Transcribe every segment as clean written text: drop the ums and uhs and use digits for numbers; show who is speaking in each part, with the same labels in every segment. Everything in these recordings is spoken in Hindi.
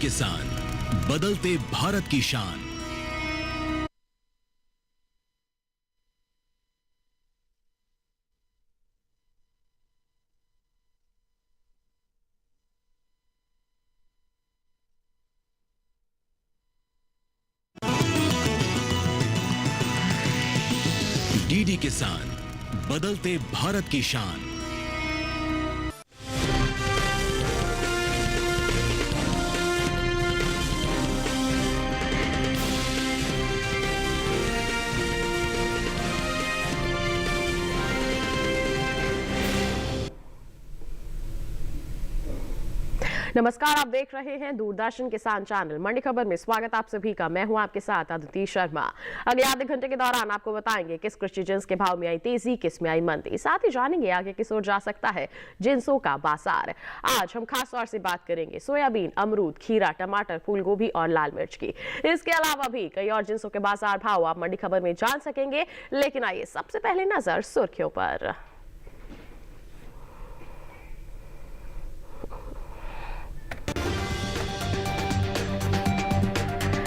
Speaker 1: किसान, बदलते भारत की शान। डीडी किसान, बदलते भारत की शान।
Speaker 2: नमस्कार, आप देख रहे हैं दूरदर्शन किसान चैनल। मंडी खबर में स्वागत आप सभी का। मैं हूं आपके साथ अदिति शर्मा। अगले आधे घंटे के दौरान आपको बताएंगे किस कृषि जिन्स के भाव में आई तेजी, किस में आई मंदी। साथ ही जानेंगे आगे किस ओर जा सकता है जिन्सों का बाजार। आज हम खास तौर से बात करेंगे सोयाबीन, अमरूद, खीरा, टमाटर, फूल गोभी और लाल मिर्च की। इसके अलावा भी कई और जिन्सों के बाजार भाव आप मंडी खबर में जान सकेंगे। लेकिन आइए सबसे पहले नजर सुर्खियों पर।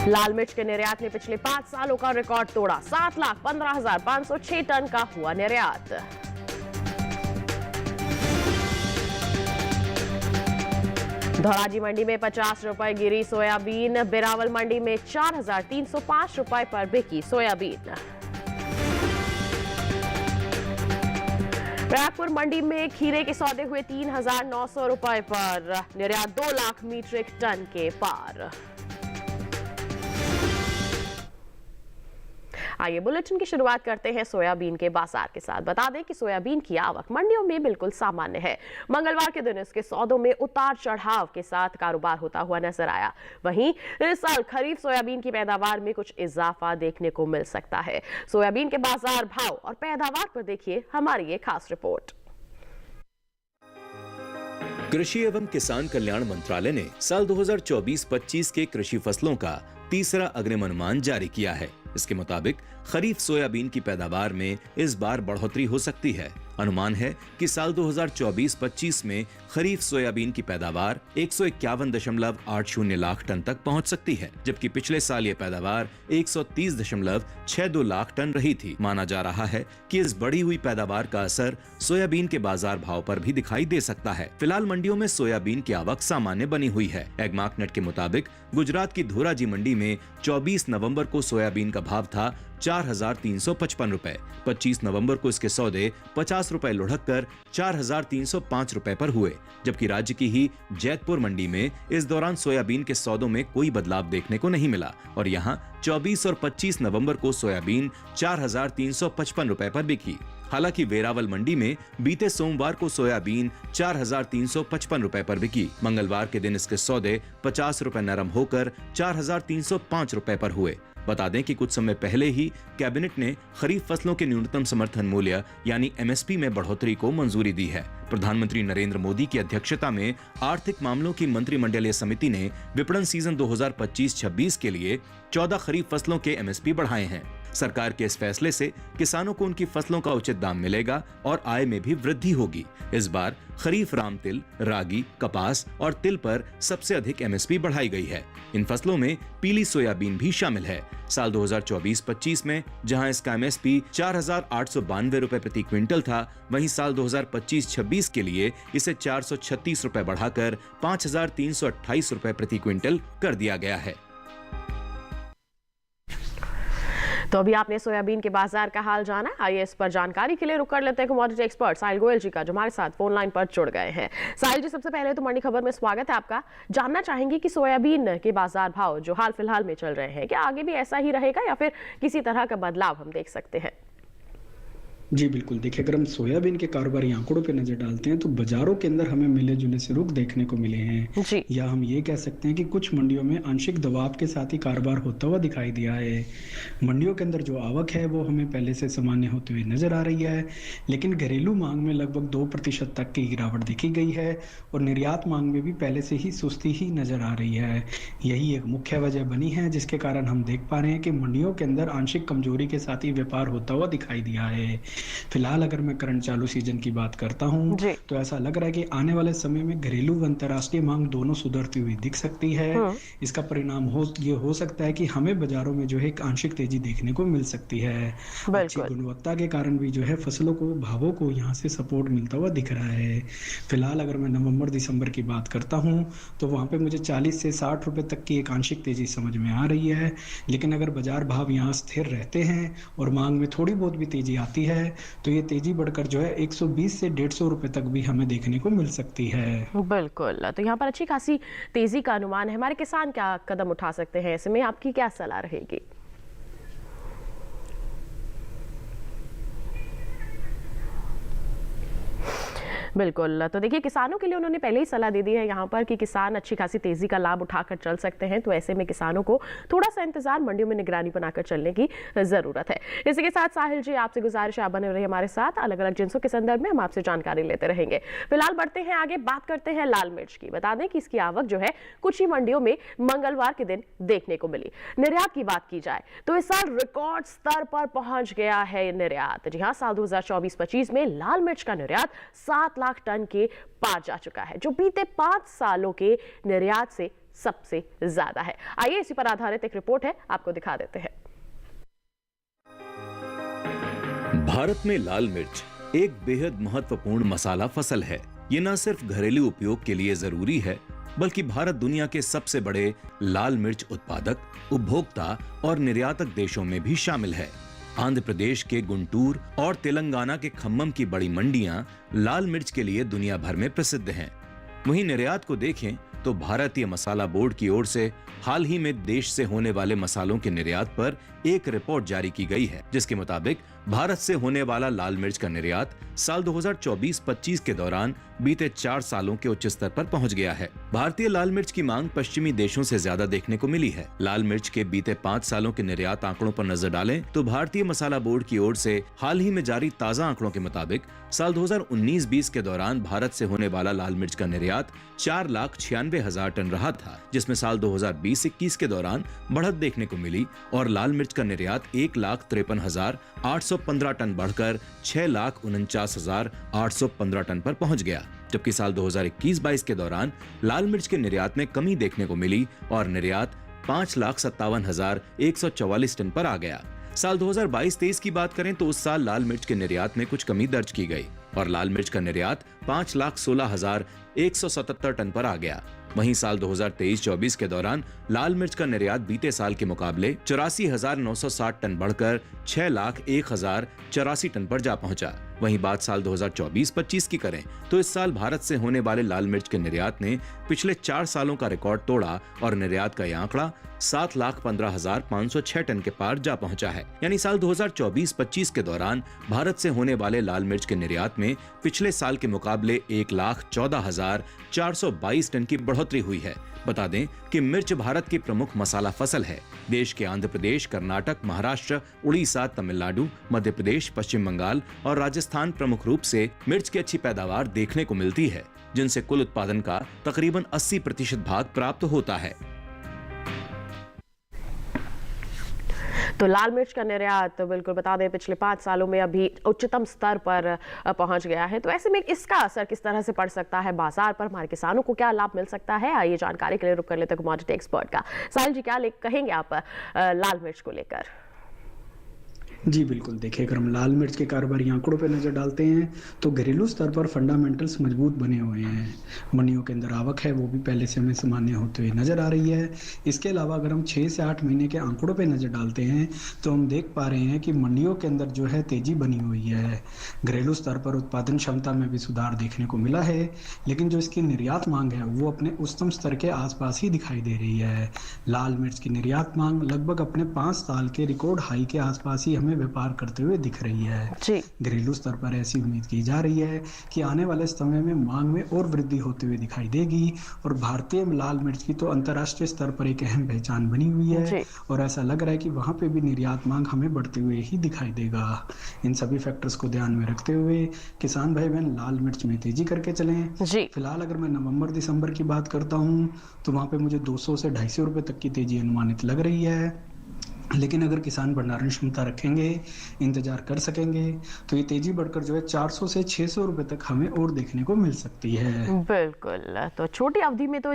Speaker 2: लाल मिर्च के निर्यात ने पिछले 5 सालों का रिकॉर्ड तोड़ा। 7,15,506 टन का हुआ निर्यात। धौराजी मंडी में 50 रुपए गिरी सोयाबीन। बिरावल मंडी में 4,305 रुपए पर बिकी सोयाबीन। रायपुर मंडी में खीरे के सौदे हुए 3,900 रुपए पर। निर्यात 2 लाख मीट्रिक टन के पार। आइए बुलेटिन की शुरुआत करते हैं सोयाबीन के बाजार के साथ। बता दें कि सोयाबीन की आवक मंडियों में बिल्कुल सामान्य है। मंगलवार के दिन इसके सौदों में उतार चढ़ाव के साथ कारोबार होता हुआ नजर आया। वहीं इस साल खरीफ सोयाबीन की पैदावार में कुछ इजाफा देखने को मिल सकता है। सोयाबीन के बाजार भाव और पैदावार पर देखिए हमारी ये खास रिपोर्ट।
Speaker 3: कृषि एवं किसान कल्याण मंत्रालय ने साल 2024-25 के कृषि फसलों का तीसरा अग्रिम अनुमान जारी किया है। इसके मुताबिक खरीफ सोयाबीन की पैदावार में इस बार बढ़ोतरी हो सकती है। अनुमान है कि साल 2024-25 में खरीफ सोयाबीन की पैदावार 151.80 लाख टन तक पहुंच सकती है, जबकि पिछले साल ये पैदावार 130.62 लाख टन रही थी। माना जा रहा है कि इस बढ़ी हुई पैदावार का असर सोयाबीन के बाजार भाव पर भी दिखाई दे सकता है। फिलहाल मंडियों में सोयाबीन की आवक सामान्य बनी हुई है। एगमार्कनेट के मुताबिक गुजरात की धोराजी मंडी में 24 नवंबर को सोयाबीन का भाव था 4,355 रुपए। 25 नवंबर को इसके सौदे 50 रुपए लुढ़क कर 4,305 रुपए पर हुए, जबकि राज्य की ही जैतपुर मंडी में इस दौरान सोयाबीन के सौदों में कोई बदलाव देखने को नहीं मिला और यहां 24 और 25 नवंबर को सोयाबीन 4,355 रुपए पर बिकी। हालांकि वेरावल मंडी में बीते सोमवार को सोयाबीन 4,355 रुपए पर बिकी। मंगलवार के दिन इसके सौदे 50 रुपए नरम होकर 4,305 रुपए पर हुए। बता दें कि कुछ समय पहले ही कैबिनेट ने खरीफ फसलों के न्यूनतम समर्थन मूल्य यानी एमएसपी में बढ़ोतरी को मंजूरी दी है। प्रधानमंत्री नरेंद्र मोदी की अध्यक्षता में आर्थिक मामलों की मंत्रिमंडलीय समिति ने विपणन सीजन 2025-26 के लिए 14 खरीफ फसलों के एमएसपी बढ़ाए हैं। सरकार के इस फैसले से किसानों को उनकी फसलों का उचित दाम मिलेगा और आय में भी वृद्धि होगी। इस बार खरीफ राम तिल, रागी, कपास और तिल पर सबसे अधिक एमएसपी बढ़ाई गई है। इन फसलों में पीली सोयाबीन भी शामिल है। साल 2024-25 में जहां इसका एमएसपी 4,892 रुपए प्रति क्विंटल था, वहीं साल 2025-26 के लिए इसे 436 रुपए बढ़ाकर 5,328 रुपए प्रति क्विंटल कर दिया गया है।
Speaker 2: तो अभी आपने सोयाबीन के बाजार का हाल जाना। आइए इस पर जानकारी के लिए रुक कर लेते हैं कमोडिटी एक्सपर्ट साहिल गोयल जी का, जो हमारे साथ फोन लाइन पर जुड़ गए हैं। साहिल जी, सबसे पहले तो मंडी खबर में स्वागत है आपका। जानना चाहेंगे कि सोयाबीन के बाजार भाव जो हाल फिलहाल में चल रहे हैं, क्या आगे भी ऐसा ही रहेगा या फिर किसी तरह का बदलाव हम देख सकते हैं?
Speaker 4: जी बिल्कुल, देखिए अगर हम सोयाबीन के कारोबारी आंकड़ों पे नजर डालते हैं तो बाजारों के अंदर हमें मिले जुले से रुख देखने को मिले हैं
Speaker 2: जी।
Speaker 4: या हम ये कह सकते हैं कि कुछ मंडियों में आंशिक दबाव के साथ ही कारोबार होता हुआ दिखाई दिया है। मंडियों के अंदर जो आवक है वो हमें पहले से सामान्य होते हुए नजर आ रही है, लेकिन घरेलू मांग में लगभग 2% तक की गिरावट देखी गई है और निर्यात मांग में भी पहले से ही सुस्ती ही नजर आ रही है। यही एक मुख्य वजह बनी है जिसके कारण हम देख पा रहे हैं कि मंडियों के अंदर आंशिक कमजोरी के साथ ही व्यापार होता हुआ दिखाई दिया है। फिलहाल अगर मैं करंट चालू सीजन की बात करता हूँ
Speaker 2: जी।
Speaker 4: तो ऐसा लग रहा है कि आने वाले समय में घरेलू व अंतर्राष्ट्रीय मांग दोनों सुधरती हुई दिख सकती है। इसका परिणाम हो सकता है कि हमें बाजारों में जो है एक आंशिक तेजी देखने को मिल सकती है। अच्छी
Speaker 2: बिल्कुल।
Speaker 4: गुणवत्ता के कारण भी जो है फसलों को भावों को यहाँ से सपोर्ट मिलता हुआ दिख रहा है। फिलहाल अगर मैं नवंबर दिसंबर की बात करता हूँ तो वहाँ पे मुझे 40 से 60 रुपए तक की एक आंशिक तेजी समझ में आ रही है। लेकिन अगर बाजार भाव यहाँ स्थिर रहते हैं और मांग में थोड़ी बहुत भी तेजी आती है तो ये तेजी बढ़कर जो है 120 से 150 रुपए तक भी हमें देखने को मिल सकती है।
Speaker 2: बिल्कुल, तो यहाँ पर अच्छी खासी तेजी का अनुमान है। हमारे किसान क्या कदम उठा सकते हैं, ऐसे में आपकी क्या सलाह रहेगी? बिल्कुल, तो देखिए किसानों के लिए उन्होंने पहले ही सलाह दे दी है यहाँ पर कि किसान अच्छी खासी तेजी का लाभ उठाकर चल सकते हैं, तो ऐसे में किसानों को थोड़ा सा इंतजार, मंडियों में निगरानी बनाकर चलने की जरूरत है। इसी के साथ साहिल जी, आपसे गुजारिश है आप बने रहिए हमारे साथ, अलग अलग जिन्सों के संदर्भ में हम आपसे जानकारी लेते रहेंगे। फिलहाल बढ़ते हैं आगे, बात करते हैं लाल मिर्च की। बता दें कि इसकी आवक जो है कुछ ही मंडियों में मंगलवार के दिन देखने को मिली। निर्यात की बात की जाए तो इस साल रिकॉर्ड स्तर पर पहुंच गया है निर्यात। जी हाँ, साल 2024-25 में लाल मिर्च का निर्यात 7 लाख टन के पार जा चुका है, जो बीते 5 सालों के निर्यात से सबसे ज्यादा है। आइए इसी पर आधारित एक रिपोर्ट है, आपको दिखा देते हैं।
Speaker 3: भारत में लाल मिर्च एक बेहद महत्वपूर्ण मसाला फसल है। ये न सिर्फ घरेलू उपयोग के लिए जरूरी है, बल्कि भारत दुनिया के सबसे बड़े लाल मिर्च उत्पादक, उपभोक्ता और निर्यातक देशों में भी शामिल है। आंध्र प्रदेश के गुंटूर और तेलंगाना के खम्मम की बड़ी मंडियां लाल मिर्च के लिए दुनिया भर में प्रसिद्ध हैं। वहीं निर्यात को देखें तो भारतीय मसाला बोर्ड की ओर से हाल ही में देश से होने वाले मसालों के निर्यात पर एक रिपोर्ट जारी की गई है, जिसके मुताबिक भारत से होने वाला लाल मिर्च का निर्यात साल 2024-25 के दौरान बीते 4 सालों के उच्च स्तर पर पहुंच गया है। भारतीय लाल मिर्च की मांग पश्चिमी देशों से ज्यादा देखने को मिली है। लाल मिर्च के बीते 5 सालों के निर्यात आंकड़ों पर नजर डालें तो भारतीय मसाला बोर्ड की ओर से हाल ही में जारी ताजा आंकड़ों के मुताबिक साल 2019-20 के दौरान भारत से होने वाला लाल मिर्च का निर्यात 4,96,000 टन रहा था, जिसमें साल 2020-21 के दौरान बढ़त देखने को मिली और लाल मिर्च का निर्यात 1,53,815 टन बढ़कर 6,49,815 टन पर पहुंच गया। जबकि साल 2021-22 के दौरान लाल मिर्च के निर्यात में कमी देखने को मिली और निर्यात 5,57,144 टन पर आ गया। साल 2022-23 की बात करें तो उस साल लाल मिर्च के निर्यात में कुछ कमी दर्ज की गई और लाल मिर्च का निर्यात 5,16,177 टन पर आ गया। वहीं साल 2023-24 के दौरान लाल मिर्च का निर्यात बीते साल के मुकाबले 84,960 टन बढ़कर 6,01,084 टन पर जा पहुंचा। वहीं बात साल 2024-25 की करें तो इस साल भारत से होने वाले लाल मिर्च के निर्यात ने पिछले 4 सालों का रिकॉर्ड तोड़ा और निर्यात का यह आंकड़ा 7,15,506 टन के पार जा पहुंचा है। यानी साल 2024-25 के दौरान भारत से होने वाले लाल मिर्च के निर्यात में पिछले साल के मुकाबले 1,14,422 टन की बढ़ोतरी हुई है। बता दें कि मिर्च भारत की प्रमुख मसाला फसल है। देश के आंध्र प्रदेश, कर्नाटक, महाराष्ट्र, उड़ीसा, तमिलनाडु, मध्य प्रदेश, पश्चिम बंगाल और राजस्थान प्रमुख रूप से मिर्च की अच्छी पैदावार देखने को मिलती है, जिनसे कुल उत्पादन का तकरीबन 80% भाग प्राप्त होता है।
Speaker 2: तो लाल मिर्च का निर्यात तो बिल्कुल बता दें पिछले 5 सालों में अभी उच्चतम स्तर पर पहुंच गया है। तो ऐसे में इसका असर किस तरह से पड़ सकता है बाजार पर, हमारे किसानों को क्या लाभ मिल सकता है, आइए जानकारी के लिए रुक कर लेते हैं कमोडिटी एक्सपर्ट का। साहिल जी, क्या कहेंगे आप लाल मिर्च को लेकर?
Speaker 4: जी बिल्कुल, देखिए अगर हम लाल मिर्च के कारोबारी आंकड़ों पर नज़र डालते हैं तो घरेलू स्तर पर फंडामेंटल्स मजबूत बने हुए हैं। मंडियों के अंदर आवक है वो भी पहले से हमें सामान्य होते हुए नज़र आ रही है। इसके अलावा अगर हम 6 से 8 महीने के आंकड़ों पर नज़र डालते हैं तो हम देख पा रहे हैं कि मंडियों के अंदर जो है तेजी बनी हुई है। घरेलू स्तर पर उत्पादन क्षमता में भी सुधार देखने को मिला है, लेकिन जो इसकी निर्यात मांग है वो अपने उच्चतम स्तर के आसपास ही दिखाई दे रही है। लाल मिर्च की निर्यात मांग लगभग अपने 5 साल के रिकॉर्ड हाई के आसपास ही व्यापार करते हुए दिख रही है। घरेलू स्तर पर ऐसी उम्मीद की जा रही है कि आने वाले समय में मांग में और वृद्धि होते हुए दिखाई देगी और भारतीय लाल मिर्च की तो अंतर्राष्ट्रीय स्तर पर एक अहम पहचान बनी हुई है और ऐसा लग रहा है कि वहां पे भी निर्यात मांग हमें बढ़ते हुए ही दिखाई देगा। इन सभी फैक्टर्स को ध्यान में रखते हुए किसान भाई बहन लाल मिर्च में तेजी करके चलें। फिलहाल अगर मैं नवंबर दिसंबर की बात करता हूँ तो वहां पे मुझे 200 से 250 रुपए तक की तेजी अनुमानित लग रही है। लेकिन अगर किसान भंडारण क्षमता रखेंगे, इंतजार कर सकेंगे, तो ये तेजी बढ़कर जो है 400 से 600 रुपए तक हमें और देखने को मिल सकती है।
Speaker 2: बिल्कुल, तो छोटी अवधि में तो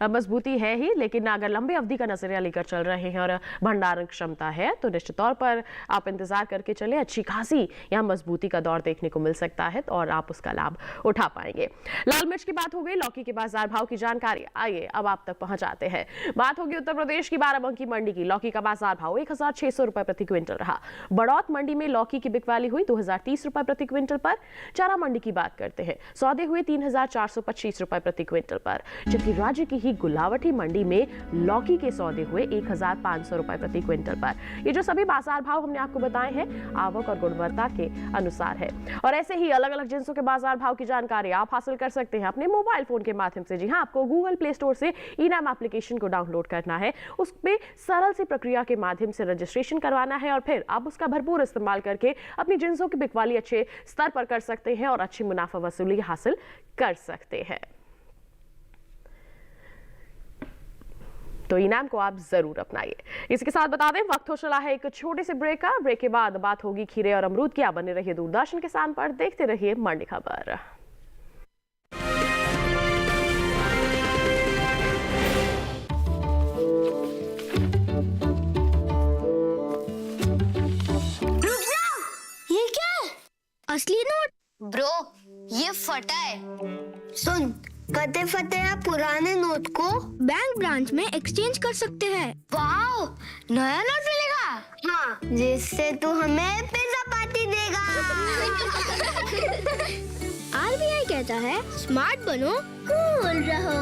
Speaker 2: मजबूती है ही, लेकिन अगर लंबी अवधि का नजरिया लेकर चल रहे हैं और भंडारण क्षमता है तो निश्चित तौर पर आप इंतजार करके चले, अच्छी खासी यहाँ मजबूती का दौर देखने को मिल सकता है और आप उसका लाभ उठा पाएंगे। लाल मिर्च की बात हो गई, लौकी के बाजार भाव की जानकारी आइए अब आप तक पहुंचाते हैं। बात होगी उत्तर प्रदेश की बाराबंकी मंडी की। लौकी का बाजार भाव 1600 रुपए प्रति क्विंटल रहा। बड़ौत मंडी में लौकी की बिकवाली हुई 2030 रुपए प्रति क्विंटल पर। चारा मंडी की बात करते हैं, सौदे हुए 3425 रुपए प्रति क्विंटल पर, जबकि राज्य की ही गुलावटी मंडी में लौकी के सौदे हुए 1500 रुपए प्रति क्विंटल पर। ये जो सभी बाजार भाव हमने आपको बताए हैं आवक और गुणवत्ता के अनुसार है, और ऐसे ही अलग अलग जिंसों के बाजार भाव की जानकारी आप हासिल कर सकते हैं अपने मोबाइल फोन के माध्यम से। जी हाँ, आपको गूगल प्ले स्टोर से इनाम एप्लीकेशन को डाउनलोड करना है, उसमें सरल सी प्रक्रिया के माध्यम से रजिस्ट्रेशन करवाना है और फिर आप उसका भरपूर इस्तेमाल करके अपनी जिंसों की बिकवाली अच्छे स्तर पर कर सकते हैं और अच्छी मुनाफा वसूली हासिल कर सकते हैं। तो इनाम को आप जरूर अपनाइए। इसके साथ बता दें वक्त हो चला है एक छोटे से ब्रेक का। ब्रेक के बाद बात होगी खीरे और अमरूद की। आप बने रहिए दूरदर्शन किसान पर, देखते रहिए मंडी खबर।
Speaker 5: ये क्या है? असली नोट? ब्रो, ये फटा है। सुन, कते फटे या पुराने नोट को बैंक ब्रांच में एक्सचेंज कर सकते हैं। वाओ, नया नोट मिलेगा? हाँ, जिससे तू हमें पिज्जा पार्टी देगा। RBI कहता है स्मार्ट बनो, कूल रहो।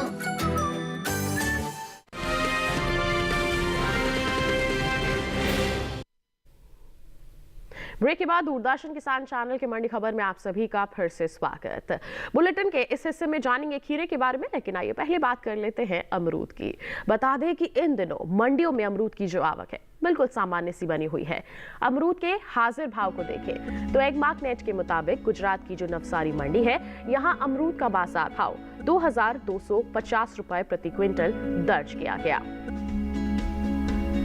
Speaker 2: ब्रेक के बाद दूरदर्शन किसान चैनल के मंडी खबर में आप सभी का फिर से स्वागत। बुलेटिन के इस हिस्से में जानेंगे खीरे के बारे में, लेकिन आइए पहले बात कर लेते हैं अमरूद की। बता दें कि इन दिनों मंडियों में अमरूद की जो आवक है बिल्कुल सामान्य सी बनी हुई है। अमरूद के हाजिर भाव को देखें तो एगमार्क नेट के मुताबिक गुजरात की जो नवसारी मंडी है, यहाँ अमरूद का बाजार भाव 2250 रुपए प्रति क्विंटल दर्ज किया गया।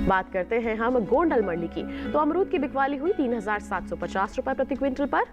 Speaker 2: बात करते हैं हम गोंडल मंडी की, तो अमरूद की बिकवाली हुई 3750 रुपए प्रति क्विंटल पर।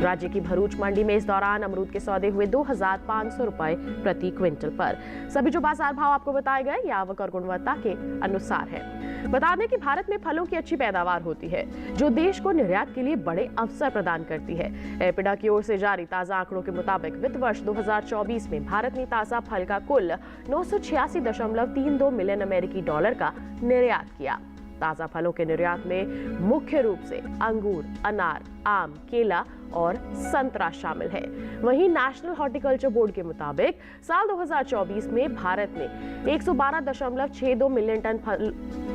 Speaker 2: राज्य की भरूच मंडी में इस दौरान अमरूद के सौदे हुए 2500 रुपए प्रति क्विंटल पर। सभी जो बाजार भाव आपको बताए गए ये आवक और गुणवत्ता के अनुसार है। बता दें कि भारत में फलों की अच्छी पैदावार होती है, जो देश को निर्यात के लिए बड़े अवसर प्रदान करती है। एपिडा की ओर से जारी ताजा आंकड़ों के मुताबिक वित्त वर्ष 2024 में भारत ने ताजा फल का कुल 986.32 मिलियन अमेरिकी डॉलर का निर्यात किया। ताजा फलों के निर्यात में मुख्य रूप से अंगूर, अनार, आम, केला और संतरा शामिल है। वहीं नेशनल हॉर्टिकल्चर बोर्ड के मुताबिक साल 2024 में भारत ने 112.62 मिलियन टन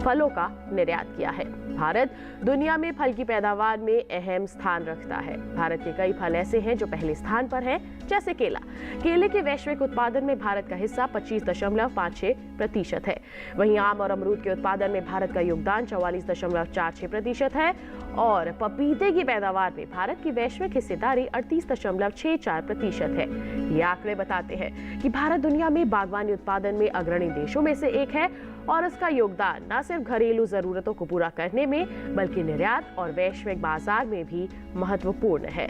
Speaker 2: फलों का निर्यात किया है। भारत दुनिया में फल की पैदावार में अहम स्थान रखता है। भारत के कई फल ऐसे हैं जो पहले स्थान पर हैं, जैसे केला। केले के वैश्विक उत्पादन में भारत का हिस्सा 25.56% है। वहीं आम और अमरूद के उत्पादन में भारत का योगदान 44.46% है और पपीते की पैदावार में भारत की वैश्विक हिस्सेदारी 38.64% है। ये आंकड़े बताते हैं कि भारत दुनिया में बागवानी उत्पादन में अग्रणी देशों में से एक है और इसका योगदान न सिर्फ घरेलू जरूरतों को पूरा करने में बल्कि निर्यात और वैश्विक बाजार में भी महत्वपूर्ण है।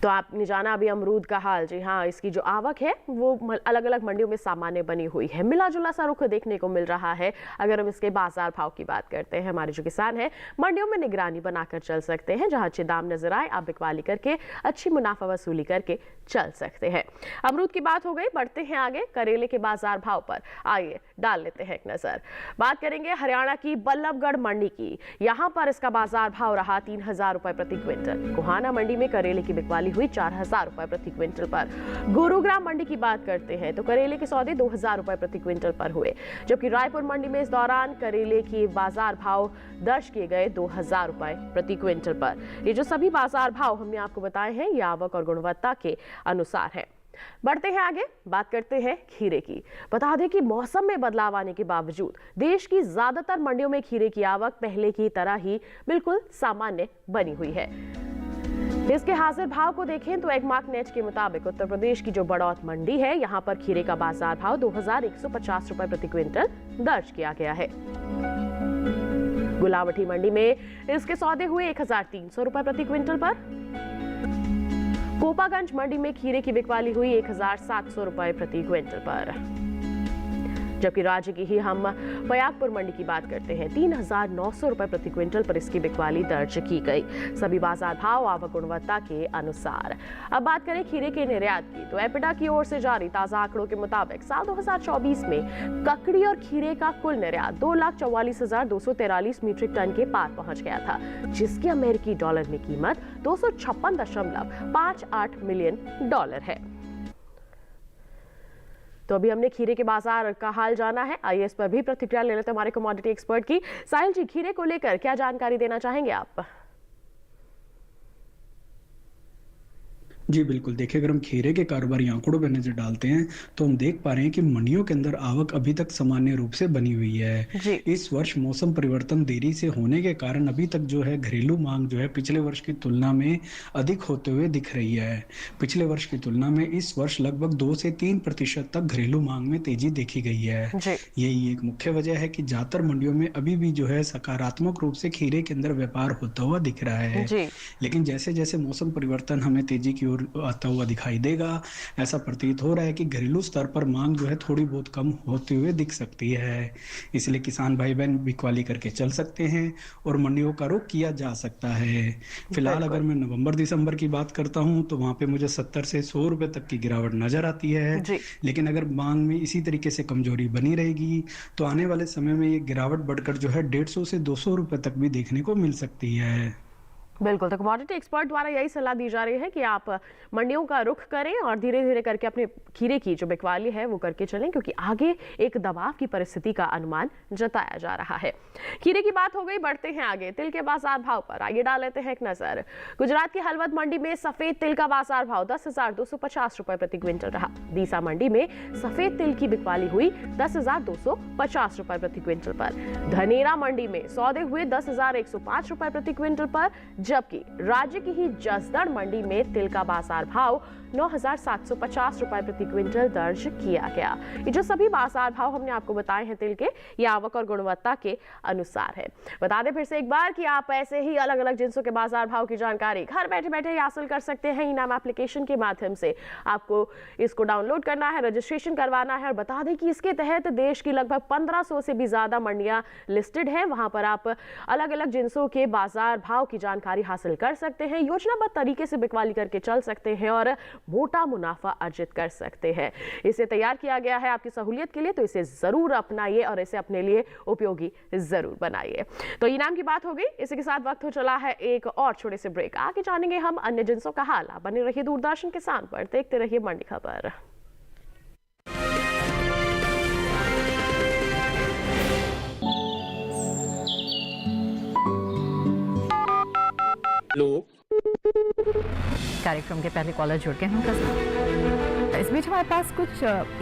Speaker 2: तो आपने जाना अभी अमरूद का हाल। जी हाँ, इसकी जो आवक है वो अलग अलग मंडियों में सामान्य बनी हुई है, मिला जुला सा रुख देखने को मिल रहा है। अगर हम इसके बाजार भाव की बात करते हैं, हमारे जो किसान हैं मंडियों में निगरानी बनाकर चल सकते हैं। जहां अच्छे दाम नजर आए आप बिकवाली करके अच्छी मुनाफा वसूली करके चल सकते हैं। अमरूद की बात हो गई, बढ़ते हैं आगे करेले के बाजार भाव पर। आइए डाल लेते हैं एक नजर। बात करेंगे हरियाणा की बल्लभगढ़ मंडी की। यहाँ पर इसका बाजार भाव रहा 3000 रुपए प्रति क्विंटल। गोहाना मंडी में करेले की बिकवाली हुई 4000 रुपए प्रति क्विंटल पर। गुरुग्राम मंडी की बात करते हैं तो करेले के सौदे 2000 रुपए प्रति क्विंटल पर हुए, जबकि रायपुर मंडी में इस दौरान करेले की बाजार भाव दर्ज किए गए 2000 रुपए प्रति क्विंटल पर। ये जो सभी बाजार भाव हमने आपको बताए हैं ये आवक और गुणवत्ता के अनुसार है। बढ़ते हैं आगे, बात करते हैं खीरे की। बता दें कि मौसम में बदलाव आने के बावजूद देश की ज्यादातर मंडियों में खीरे की आवक पहले की तरह ही बिल्कुल सामान्य बनी हुई है। इसके हाजिर भाव को देखें तो एगमार्क नेट के मुताबिक उत्तर प्रदेश की जो बड़ौत मंडी है, यहाँ पर खीरे का बाजार भाव 2150 रुपए प्रति क्विंटल दर्ज किया गया है। गुलावटी मंडी में इसके सौदे हुए 1300 रुपए प्रति क्विंटल पर। कोपागंज मंडी में खीरे की बिकवाली हुई 1700 रुपए प्रति क्विंटल पर। जबकि राज्य की ही हम पयागपुर मंडी की बात करते हैं, 3900 रुपए प्रति क्विंटल पर इसकी बिकवाली दर्ज की गई। सभी बाजार भाव आवक गुणवत्ता के अनुसार। अब बात करें खीरे के निर्यात की, तो एपिडा की ओर से जारी ताजा आंकड़ों के मुताबिक साल 2024 में ककड़ी और खीरे का कुल निर्यात 2,44,243 मीट्रिक टन के पार पहुंच गया था, जिसकी अमेरिकी डॉलर में कीमत 256.58 मिलियन डॉलर है। तो अभी हमने खीरे के बाजार का हाल जाना है, आइए इस पर भी प्रतिक्रिया ले लेते हैं हमारे कमोडिटी एक्सपर्ट की। साहिल जी, खीरे को लेकर क्या जानकारी देना चाहेंगे आप?
Speaker 4: जी बिल्कुल, देखिए अगर हम खीरे के कारोबारी आंकड़ों पर नजर डालते हैं तो हम देख पा रहे हैं कि मंडियों के अंदर आवक अभी तक सामान्य रूप से बनी हुई है। इस वर्ष मौसम परिवर्तन देरी से होने के कारण अभी तक जो है घरेलू मांग जो है पिछले वर्ष की तुलना में अधिक होते हुए दिख रही है। पिछले वर्ष की तुलना में इस वर्ष लगभग 2 से 3% तक घरेलू मांग में तेजी देखी गई है। यही एक मुख्य वजह है कि ज्यादातर मंडियों में अभी भी जो है सकारात्मक रूप से खीरे के अंदर व्यापार होता हुआ दिख रहा है। लेकिन जैसे जैसे मौसम परिवर्तन हमें तेजी की आता हुआ दिखाई देगा, ऐसा प्रतीत हो रहा है कि घरेलू स्तर पर मांग जो है थोड़ी बहुत कम होते हुए दिख सकती है। इसलिए किसान भाई बहन बिकवाली करके चल सकते हैं और मंडियों का रुख किया जा सकता है। फिलहाल अगर मैं नवंबर दिसंबर की बात करता हूं तो वहां पे मुझे 70 से 100 रुपए तक की गिरावट नजर आती है। लेकिन अगर मांग में इसी तरीके से कमजोरी बनी रहेगी तो आने वाले समय में ये गिरावट बढ़कर जो है 150 से 200 रुपए तक भी देखने को मिल सकती है।
Speaker 2: बिल्कुल, तो कमोडिटी एक्सपर्ट द्वारा यही सलाह दी जा रही है कि आप मंडियों का रुख करें और धीरे धीरे करके अपने खीरे की जो बिकवाली है वो करके चलें, क्योंकि आगे एक दबाव की परिस्थिति का अनुमान जताया जा रहा है। खीरे की बात हो गई, बढ़ते हैं आगे तिल के बाजार भाव पर। आइए डाल लेते हैं एक नजर। गुजरात की हलवद मंडी में सफेद तिल का बाजार भाव 10,250 रुपए प्रति क्विंटल रहा। दीसा मंडी में सफेद तिल की बिकवाली हुई 10,250 रुपए प्रति क्विंटल पर। धनेरा मंडी में सौदे हुए 10,105 रुपए प्रति क्विंटल पर, जबकि राज्य की ही जसदण मंडी में तिल का बाजार भाव 9,750 रुपए प्रति क्विंटल दर्ज किया गया। ये जो सभी बाजार भाव हमने आपको बताए हैं तिल के, ये आवक और गुणवत्ता के अनुसार है। बता दें फिर से एक बार कि आप ऐसे ही अलग अलग जिंसों के बाजार भाव की जानकारी घर बैठे बैठे ही हासिल कर सकते हैं इनाम एप्लीकेशन के माध्यम से। आपको इसको डाउनलोड करना है, रजिस्ट्रेशन करवाना है और बता दें कि इसके तहत देश की लगभग 1500 से भी ज्यादा मंडियां लिस्टेड हैं। वहां पर आप अलग अलग जिंसों के बाजार भाव की जानकारी हासिल कर सकते हैं, योजनाबद्ध तरीके से बिकवाली करके चल सकते हैं और मोटा मुनाफा अर्जित कर सकते हैं। इसे तैयार किया गया है आपकी सहूलियत के लिए, तो इसे जरूर अपनाइए और इसे अपने लिए उपयोगी जरूर बनाइए। तो इनाम की बात हो गई, इसी के साथ वक्त हो चला है एक और छोटे से ब्रेक। आगे जानेंगे हम अन्य जिंसों का हाल। बने रहिए दूरदर्शन किसान पर, देखते रहिए मंडी खबर।
Speaker 6: कार्यक्रम के पहले कॉलर जुड़ के हम इस बीच हमारे पास कुछ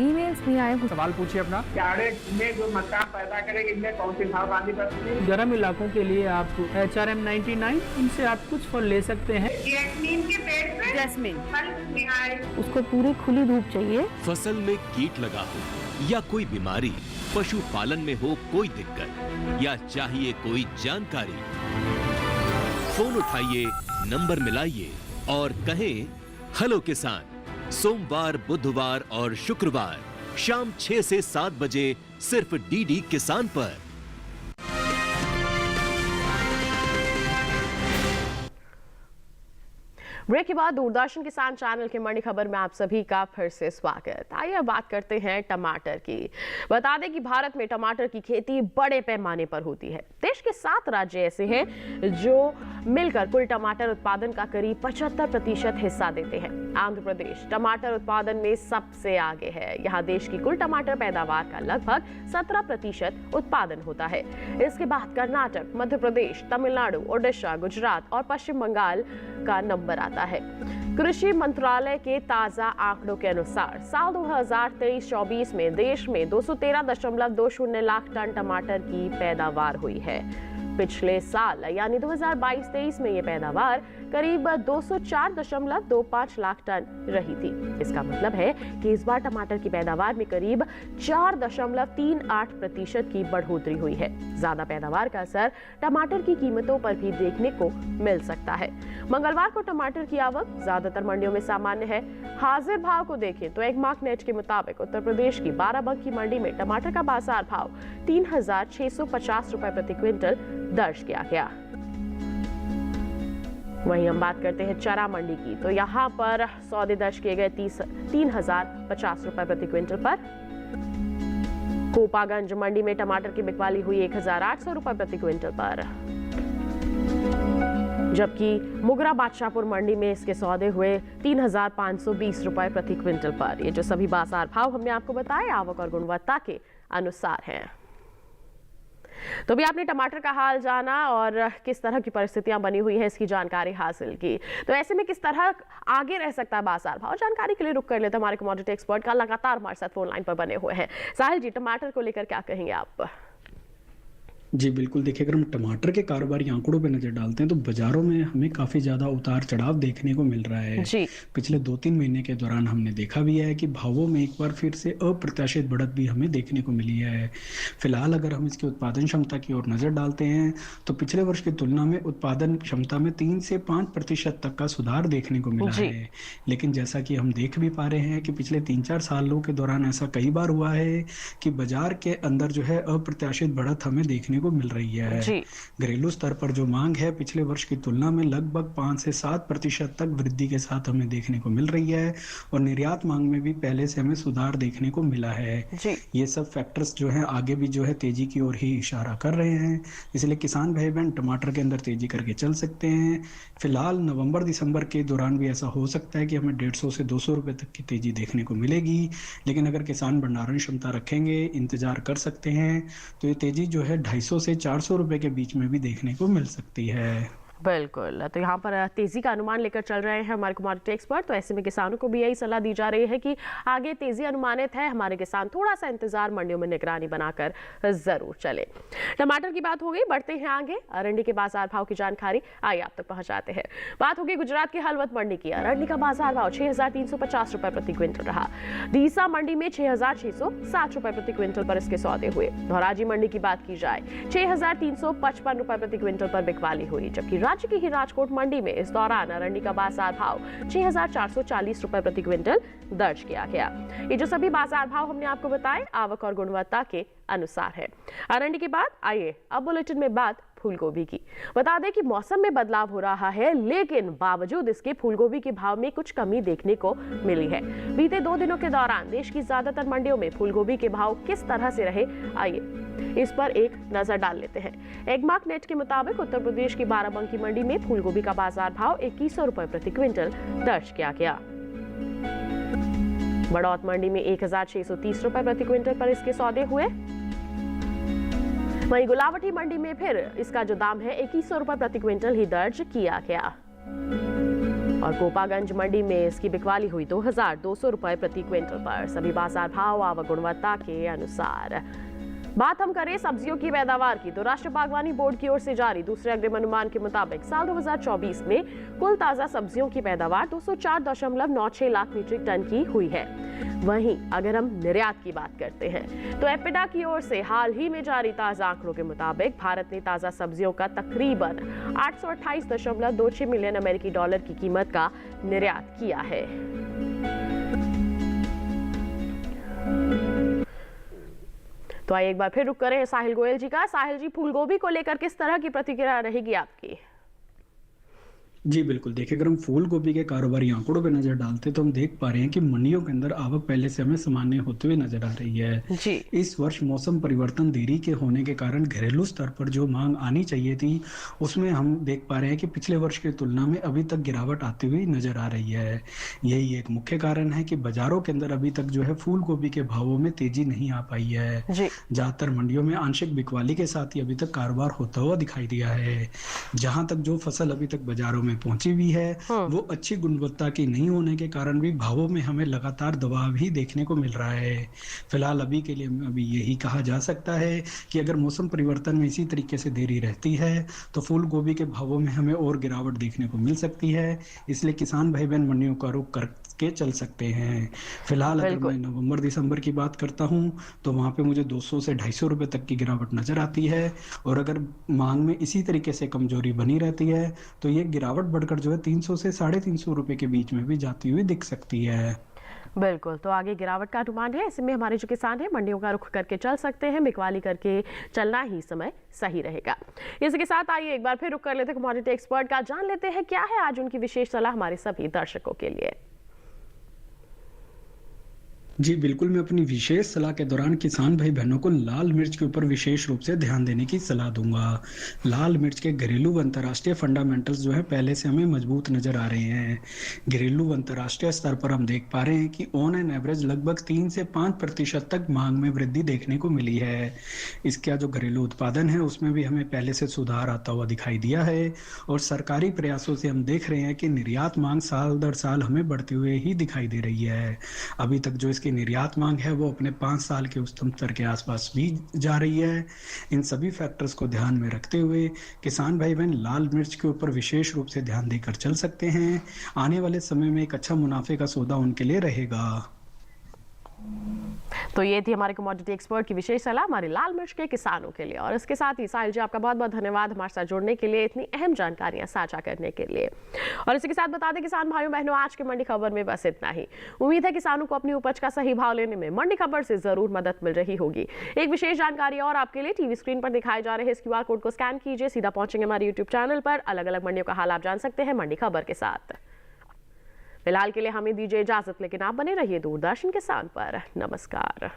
Speaker 6: ईमेल्स भी आए हैं।
Speaker 7: सवाल पूछिए अपना। में जो मक्का पैदा करेंगे इनमें कौन सी सावधानी बरतनी है?
Speaker 8: गर्म इलाकों के लिए आप HRM 99 इनसे आप कुछ फल ले सकते हैं।
Speaker 9: जैस्मीन के पेड़ में
Speaker 6: जैस्मीन
Speaker 2: उसको पूरी खुली धूप चाहिए।
Speaker 1: फसल में कीट लगा हो या कोई बीमारी, पशुपालन में हो कोई दिक्कत या चाहिए कोई जानकारी, फोन उठाइए, नंबर मिलाइए और कहें हेलो किसान। सोमवार, बुधवार और शुक्रवार शाम 6 से 7 बजे सिर्फ DD किसान पर।
Speaker 2: ब्रेक के बाद दूरदर्शन किसान चैनल के मंडी खबर में आप सभी का फिर से स्वागत। आइए बात करते हैं टमाटर की। बता दें कि भारत में टमाटर की खेती बड़े पैमाने पर होती है। देश के 7 राज्य ऐसे हैं जो मिलकर कुल टमाटर उत्पादन का करीब 75% हिस्सा देते हैं। आंध्र प्रदेश टमाटर उत्पादन में सबसे आगे है। यहाँ देश की कुल टमाटर पैदावार का लगभग 17% उत्पादन होता है। इसके बाद कर्नाटक, मध्य प्रदेश, तमिलनाडु, ओडिशा, गुजरात और पश्चिम बंगाल का नंबर आता है। कृषि मंत्रालय के ताजा आंकड़ों के अनुसार साल 2023-24 में देश में 213.20 लाख टन टमाटर की पैदावार हुई है। पिछले साल यानी 2022-23 में ये पैदावार करीब 204.25 लाख टन रही थी। इसका मतलब है कि इस बार टमाटर की पैदावार में करीब 4.38% की बढ़ोतरी हुई है। ज्यादा पैदावार का असर टमाटर की कीमतों पर भी देखने को मिल सकता है। मंगलवार को टमाटर की आवक ज्यादातर मंडियों में सामान्य है। हाजिर भाव को देखें तो एगमार्क नेट के मुताबिक उत्तर प्रदेश की बाराबंकी मंडी में टमाटर का बाजार भाव 3,650 रुपए प्रति क्विंटल दर्ज किया गया। वहीं हम बात करते हैं चरा मंडी की, तो यहाँ पर सौदे दर्ज किए गए 3,050 रुपए प्रति क्विंटल पर। कोपागंज मंडी में टमाटर की बिकवाली हुई 1,800 रुपए प्रति क्विंटल पर, जबकि मुगरा बादशाहपुर मंडी में इसके सौदे हुए 3,520 रुपए प्रति क्विंटल पर। ये जो सभी बाजार भाव हमने आपको बताए आवक और गुणवत्ता के अनुसार हैं। तो भी आपने टमाटर का हाल जाना और किस तरह की परिस्थितियां बनी हुई है इसकी जानकारी हासिल की। तो ऐसे में किस तरह आगे रह सकता है बाजार भाव, जानकारी के लिए रुक कर लेते हमारे कमोडिटी एक्सपर्ट का लगातार हमारे साथ फोन लाइन पर बने हुए हैं। साहिल जी, टमाटर को लेकर क्या कहेंगे आप?
Speaker 4: जी बिल्कुल, देखिए अगर हम टमाटर के कारोबारी आंकड़ों पे नजर डालते हैं तो बाजारों में हमें काफी ज्यादा उतार चढ़ाव देखने को मिल रहा है
Speaker 2: जी।
Speaker 4: पिछले 2-3 महीने के दौरान हमने देखा भी है कि भावों में एक बार फिर से अप्रत्याशित बढ़त भी हमें देखने को मिली है। फिलहाल अगर हम इसकी उत्पादन क्षमता की ओर नजर डालते हैं तो पिछले वर्ष की तुलना में उत्पादन क्षमता में 3 से 5% तक का सुधार देखने को मिला है। लेकिन जैसा कि हम देख भी पा रहे हैं कि पिछले 3-4 सालों के दौरान ऐसा कई बार हुआ है कि बाजार के अंदर जो है अप्रत्याशित बढ़त हमें देखने को मिल रही है। घरेलू स्तर पर जो मांग है पिछले वर्ष की तुलना में लगभग 5 से 7% तक वृद्धि के साथ हमें देखने को मिल रही है और निर्यात मांग में भी पहले से हमें सुधार देखने को मिला है। ये सब फैक्टर्स जो है आगे भी जो है तेजी की ओर ही इशारा कर रहे हैं, इसलिए किसान भाई बहन टमाटर के अंदर तेजी करके चल सकते हैं। फिलहाल नवंबर-दिसंबर के दौरान भी ऐसा हो सकता है कि हमें 150 से 200 रुपए तक की तेजी देखने को मिलेगी, लेकिन अगर किसान भंडारण क्षमता रखेंगे, इंतजार कर सकते हैं तो ये तेजी जो है 250 से 400 रुपए के बीच में भी देखने को मिल सकती है।
Speaker 2: बिल्कुल, तो यहाँ पर तेजी का अनुमान लेकर चल रहे हैं हमारे कमोडिटी एक्सपर्ट। तो ऐसे में किसानों को भी यही सलाह दी जा रही है कि आगे तेजी अनुमानित है, हमारे किसान थोड़ा सा इंतजार, मंडियों में निगरानी बनाकर जरूर चले। टमाटर की बात हो गई, बढ़ते हैं आगे अरंडी के बाजार भाव की जानकारी आइए आप तक पहुंचाते हैं। बात होगी गुजरात की हलवद मंडी की। अरंडी का बाजार भाव 6,350 रुपए प्रति क्विंटल रहा। दीसा मंडी में 6,660 रुपए प्रति क्विंटल पर इसके सौदे हुए। धौराजी मंडी की बात की जाए 6,355 रुपए प्रति क्विंटल पर बिकवाली हुई, जबकि राज्य की ही राजकोट मंडी में इस दौरान अरंडी का बाजार भाव 6,440 रुपए प्रति क्विंटल दर्ज किया गया। ये जो सभी बाजार भाव हमने आपको बताए आवक और गुणवत्ता के अनुसार है। अरंडी के बाद आइए अब बुलेटिन में बात फूलगोभी की। बता दें कि मौसम में बदलाव हो रहा है, लेकिन बावजूद इसके फूलगोभी के भाव में कुछ कमी देखने को मिली है। बीते 2 दिनों के दौरान देश की ज्यादातर मंडियों में फूलगोभी के भाव किस तरह से रहे, आइए इस पर एक नजर डाल लेते हैं। एगमार्क नेट के मुताबिक उत्तर प्रदेश की बाराबंकी मंडी में फूलगोभी का बाजार भाव 2100 रुपए प्रति क्विंटल दर्ज किया गया। बड़ौत मंडी में 1,630 रुपए प्रति क्विंटल पर इसके सौदे हुए। वहीं गुलावटी मंडी में फिर इसका जो दाम है 2100 रुपए प्रति क्विंटल ही दर्ज किया गया और कोपागंज मंडी में इसकी बिकवाली हुई 2,200 रुपए प्रति क्विंटल पर। सभी बाजार भाव आवक गुणवत्ता के अनुसार। बात हम करें सब्जियों की पैदावार की, तो राष्ट्रीय बागवानी बोर्ड की ओर से जारी दूसरे अग्रिम अनुमान के मुताबिक साल 2024 में कुल ताजा सब्जियों की पैदावार 204.96 लाख मीट्रिक टन की हुई है। वहीं अगर हम निर्यात की बात करते हैं तो एपिडा की ओर से हाल ही में जारी ताजा आंकड़ों के मुताबिक भारत ने ताजा सब्जियों का तकरीबन 828.26 मिलियन अमेरिकी डॉलर की कीमत का निर्यात किया है। तो आइए एक बार फिर रुक करें साहिल गोयल जी का। साहिल जी, फूलगोभी को लेकर किस तरह की प्रतिक्रिया रहेगी आपकी?
Speaker 4: जी बिल्कुल, देखिए अगर हम फूल गोभी के कारोबारी आंकड़ों पे नजर डालते तो हम देख पा रहे हैं कि मंडियों के अंदर आवक पहले से हमें सामान्य होते हुए नजर आ रही है
Speaker 2: जी।
Speaker 4: इस वर्ष मौसम परिवर्तन देरी के होने के कारण घरेलू स्तर पर जो मांग आनी चाहिए थी उसमें हम देख पा रहे हैं कि पिछले वर्ष की तुलना में अभी तक गिरावट आती हुई नजर आ रही है। यही एक मुख्य कारण है कि बाजारों के अंदर अभी तक जो है फूल गोभी के भावों में तेजी नहीं आ पाई है। ज्यादातर मंडियों में आंशिक बिकवाली के साथ ही अभी तक कारोबार होता हुआ दिखाई दिया है। जहां तक जो फसल अभी तक बाजारों में में पहुंची हुई है वो अच्छी गुणवत्ता की नहीं होने के कारण भी भावों में हमें लगातार दबाव ही देखने को मिल रहा है। फिलहाल अभी के लिए अभी यही कहा जा सकता है कि अगर मौसम परिवर्तन में इसी तरीके से देरी रहती है तो फूल गोभी के भावों में हमें और गिरावट देखने को मिल सकती है। इसलिए किसान भाई बहन मंडियों का रुख करके चल सकते हैं। फिलहाल अगर मैं नवंबर दिसंबर की बात करता हूं तो वहां पे मुझे 200 से 250 रुपए तक की गिरावट नजर आती है, और अगर मांग में इसी तरीके से कमजोरी बनी रहती है तो ये गिरावट बढ़कर जो है 300 से 350 रुपए के बीच में भी जाती हुई दिख सकती है।
Speaker 2: बिल्कुल, तो आगे गिरावट का अनुमान है। ऐसे में हमारे जो किसान हैं मंडियों का रुख करके चल सकते हैं, बिकवाली करके चलना ही समय सही रहेगा। इसी के साथ आइए एक बार फिर रुख कर लेते हैं कमोडिटी एक्सपर्ट का, जान लेते हैं क्या है आज उनकी विशेष सलाह हमारे सभी दर्शकों के लिए।
Speaker 4: जी बिल्कुल, मैं अपनी विशेष सलाह के दौरान किसान भाई बहनों को लाल मिर्च के ऊपर विशेष रूप से ध्यान देने की सलाह दूंगा। लाल मिर्च के घरेलू व अंतर्राष्ट्रीय फंडामेंटल्स जो है पहले से हमें मजबूत नजर आ रहे हैं। घरेलू व अंतर्राष्ट्रीय स्तर पर हम देख पा रहे हैं कि ऑन एन एवरेज लगभग 3 से 5% तक मांग में वृद्धि देखने को मिली है। इसका जो घरेलू उत्पादन है उसमें भी हमें पहले से सुधार आता हुआ दिखाई दिया है, और सरकारी प्रयासों से हम देख रहे हैं कि निर्यात मांग साल दर साल हमें बढ़ते हुए ही दिखाई दे रही है। अभी तक जो की निर्यात मांग है वो अपने 5 साल के उच्चतम स्तर के आसपास भी जा रही है। इन सभी फैक्टर्स को ध्यान में रखते हुए किसान भाई बहन लाल मिर्च के ऊपर विशेष रूप से ध्यान देकर चल सकते हैं। आने वाले समय में एक अच्छा मुनाफे का सौदा उनके लिए रहेगा।
Speaker 2: तो ये थी हमारे कमोडिटी एक्सपर्ट की विशेष सलाह हमारे लाल मिर्च के किसानों के लिए। और इसके साथ ही साहिल जी आपका बहुत बहुत धन्यवाद हमारे साथ जुड़ने के लिए, इतनी अहम जानकारियां साझा करने के लिए। और इसी के साथ बता दें किसान भाइयों बहनों, आज के मंडी खबर में बस इतना ही। उम्मीद है किसानों को अपनी उपज का सही भाव लेने में मंडी खबर से जरूर मदद मिल रही होगी। एक विशेष जानकारी और आपके लिए, टीवी स्क्रीन पर दिखाए जा रहे इस QR कोड को स्कैन कीजिए, सीधा पहुंचेंगे हमारे YouTube चैनल पर। अलग अलग मंडियों का हाल आप जान सकते हैं मंडी खबर के साथ। फिलहाल के लिए हमें दीजिए इजाजत, लेकिन आप बने रहिए दूरदर्शन किसान पर। नमस्कार।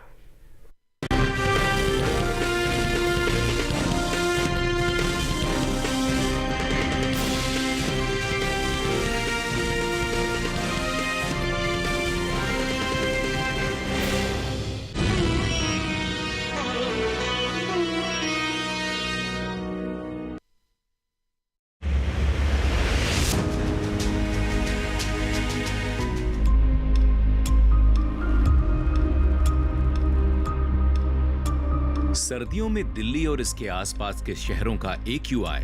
Speaker 3: सर्दियों में दिल्ली और इसके आसपास के शहरों का AQI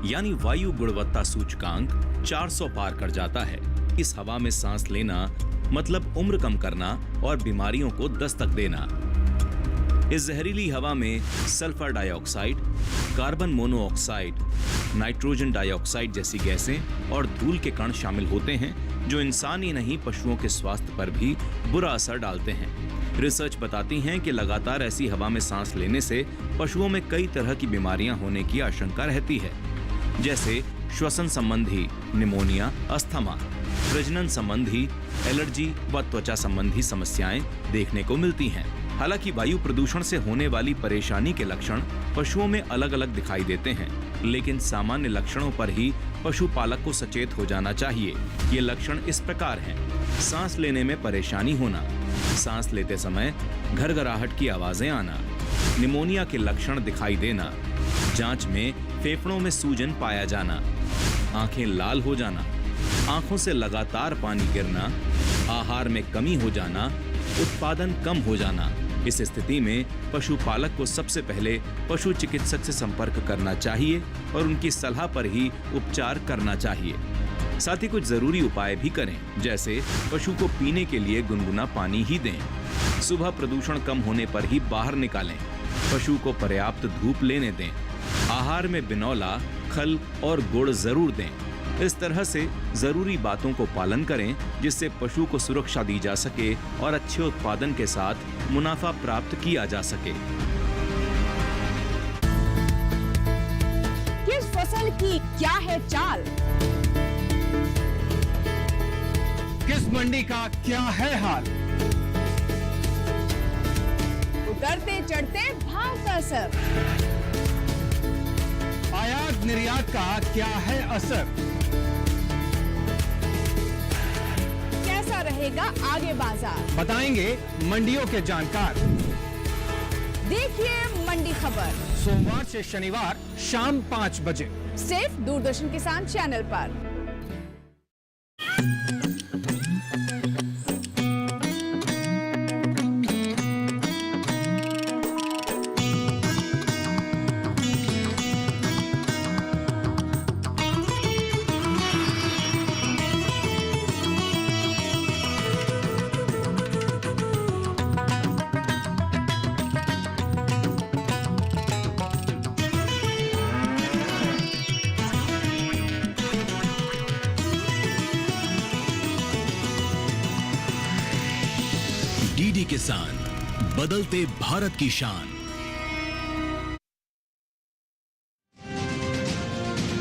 Speaker 3: यानी वायु गुणवत्ता सूचकांक 400 पार कर जाता है। इस हवा में सांस लेना मतलब उम्र कम करना और बीमारियों को दस्तक देना। इस जहरीली हवा में sulphur dioxide, carbon monoxide, nitrogen dioxide जैसी गैसें और धूल के कण शामिल होते हैं, जो इंसान ही नहीं पशुओं के स्वास्थ्य पर भी बुरा असर डालते हैं। रिसर्च बताती हैं कि लगातार ऐसी हवा में सांस लेने से पशुओं में कई तरह की बीमारियां होने की आशंका रहती है, जैसे श्वसन संबंधी निमोनिया, अस्थमा, प्रजनन संबंधी एलर्जी व त्वचा संबंधी समस्याएं देखने को मिलती हैं। हालांकि वायु प्रदूषण से होने वाली परेशानी के लक्षण पशुओं में अलग अलग दिखाई देते हैं, लेकिन सामान्य लक्षणों पर ही पशुपालक को सचेत हो जाना चाहिए। ये लक्षण इस प्रकार हैं: सांस लेने में परेशानी होना, सांस लेते समय घरघराहट की आवाजें आना, निमोनिया के लक्षण दिखाई देना, जांच में फेफड़ों में सूजन पाया जाना, आंखें लाल हो जाना, आंखों से लगातार पानी गिरना, आहार में कमी हो जाना, उत्पादन कम हो जाना। इस स्थिति में पशुपालक को सबसे पहले पशु चिकित्सक से संपर्क करना चाहिए और उनकी सलाह पर ही उपचार करना चाहिए। साथ ही कुछ जरूरी उपाय भी करें, जैसे पशु को पीने के लिए गुनगुना पानी ही दें, सुबह प्रदूषण कम होने पर ही बाहर निकालें, पशु को पर्याप्त धूप लेने दें, आहार में बिनौला, खल और गुड़ जरूर दें। इस तरह से जरूरी बातों को पालन करें, जिससे पशु को सुरक्षा दी जा सके और अच्छे उत्पादन के साथ मुनाफा प्राप्त किया जा सके।
Speaker 9: किस फसल की क्या है चाल,
Speaker 10: किस मंडी का क्या है हाल,
Speaker 9: उतरते चढ़ते भाव का असर,
Speaker 10: आयात निर्यात का क्या है असर,
Speaker 9: कैसा रहेगा आगे बाजार,
Speaker 10: बताएंगे मंडियों के जानकार।
Speaker 9: देखिए मंडी खबर
Speaker 10: सोमवार से शनिवार शाम 5 बजे
Speaker 9: सिर्फ दूरदर्शन किसान चैनल पर।
Speaker 1: डीडी किसान, बदलते भारत की शान।